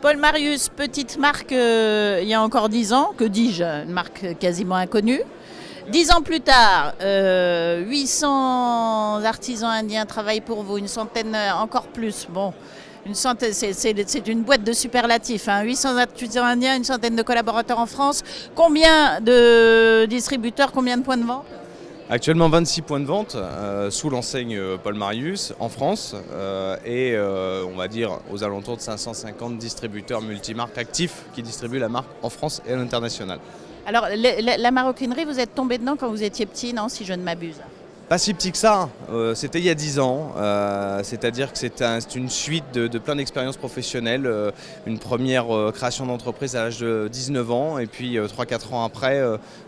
Paul Marius, petite marque il y a encore 10 ans, que dis-je, une marque quasiment inconnue. 10 ans plus tard, 800 artisans indiens travaillent pour vous, une centaine encore plus. Bon, une centaine, c'est une boîte de superlatifs. 800 artisans indiens, une centaine de collaborateurs en France. Combien de distributeurs, combien de points de vente? Actuellement 26 points de vente sous l'enseigne Paul Marius en France et on va dire aux alentours de 550 distributeurs multimarques actifs qui distribuent la marque en France et à l'international. Alors, la maroquinerie, vous êtes tombé dedans quand vous étiez petit, non, si je ne m'abuse? Pas si petit que ça, c'était il y a 10 ans, c'est-à-dire que c'est une suite de plein d'expériences professionnelles, une première création d'entreprise à l'âge de 19 ans et puis 3-4 ans après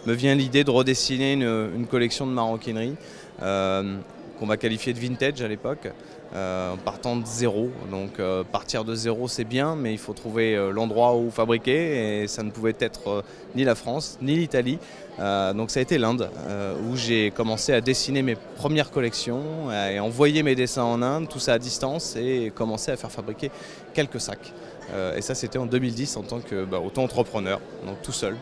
me vient l'idée de redessiner une collection de maroquinerie qu'on va qualifier de vintage à l'époque. En partant de zéro, donc partir de zéro c'est bien, mais il faut trouver l'endroit où fabriquer et ça ne pouvait être ni la France ni l'Italie, donc ça a été l'Inde où j'ai commencé à dessiner mes premières collections et envoyer mes dessins en Inde, tout ça à distance et commencer à faire fabriquer quelques sacs et ça c'était en 2010 en tant qu'auto-entrepreneur, donc tout seul.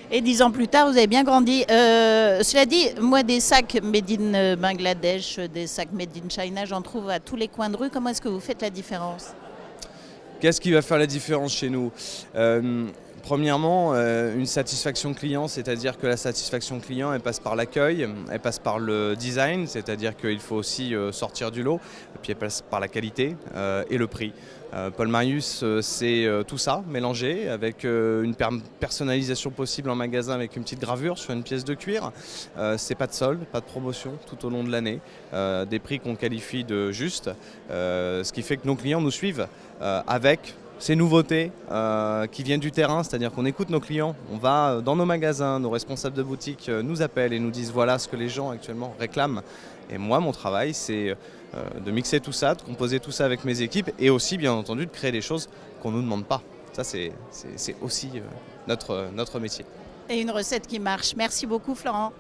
Et 10 ans plus tard, vous avez bien grandi. Cela dit, moi, des sacs made in Bangladesh, des sacs made in China, j'en trouve à tous les coins de rue. Comment est-ce que vous faites la différence? Qu'est-ce qui va faire la différence chez nous? Premièrement, une satisfaction client, c'est-à-dire que la satisfaction client, elle passe par l'accueil, elle passe par le design, c'est-à-dire qu'il faut aussi sortir du lot, et puis elle passe par la qualité et le prix. Paul Marius, c'est tout ça mélangé avec une personnalisation possible en magasin avec une petite gravure sur une pièce de cuir. C'est pas de solde, pas de promotion tout au long de l'année, des prix qu'on qualifie de justes, ce qui fait que nos clients nous suivent avec ces nouveautés qui viennent du terrain, c'est-à-dire qu'on écoute nos clients, on va dans nos magasins, nos responsables de boutique nous appellent et nous disent voilà ce que les gens actuellement réclament. Et moi, mon travail, c'est de mixer tout ça, de composer tout ça avec mes équipes et aussi, bien entendu, de créer des choses qu'on ne nous demande pas. Ça, c'est aussi notre métier. Et une recette qui marche. Merci beaucoup, Florent.